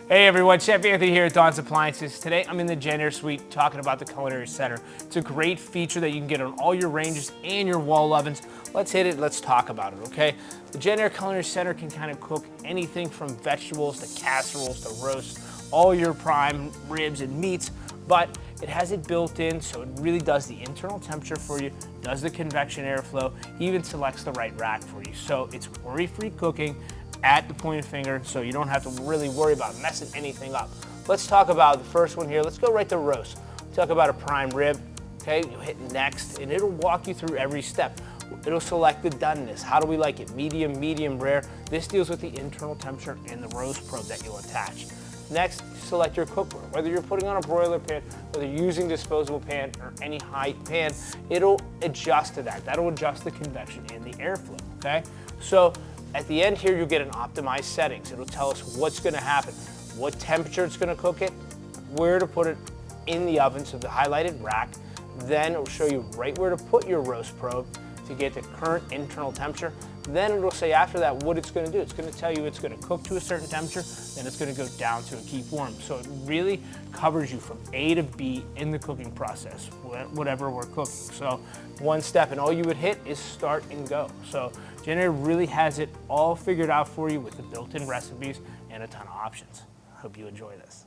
Hey everyone, Chef Anthony here at Dawn's Appliances. Today I'm in the JennAir suite talking about the Culinary Center. It's a great feature that you can get on all your ranges and your wall ovens. Let's hit it, let's talk about it, okay? The JennAir Culinary Center can kind of cook anything from vegetables to casseroles to roasts, all your prime ribs and meats, but it has it built in so it really does the internal temperature for you, does the convection airflow, even selects the right rack for you. So it's worry-free cooking at the point of finger, so you don't have to really worry about messing anything up. Let's talk about the first one here. Let's go right to roast. Talk about a prime rib, okay? You hit next, and it'll walk you through every step. It'll select the doneness. How do we like it? Medium, medium rare. This deals with the internal temperature and the roast probe that you'll attach. Next, select your cookware. Whether you're putting on a broiler pan, whether you're using disposable pan or any high pan, it'll adjust to that. That'll adjust the convection and the airflow, okay? So at the end here, you'll get an optimized settings. It'll tell us what's gonna happen, what temperature it's gonna cook it, where to put it in the oven, so the highlighted rack. Then it'll show you right where to put your roast probe to get the current internal temperature. Then it'll say after that what it's gonna do. It's gonna tell you it's gonna cook to a certain temperature, then it's gonna go down to a keep warm. So it really covers you from A to B in the cooking process, whatever we're cooking. So one step, and all you would hit is start and go. So JennAir really has it all figured out for you with the built-in recipes and a ton of options. Hope you enjoy this.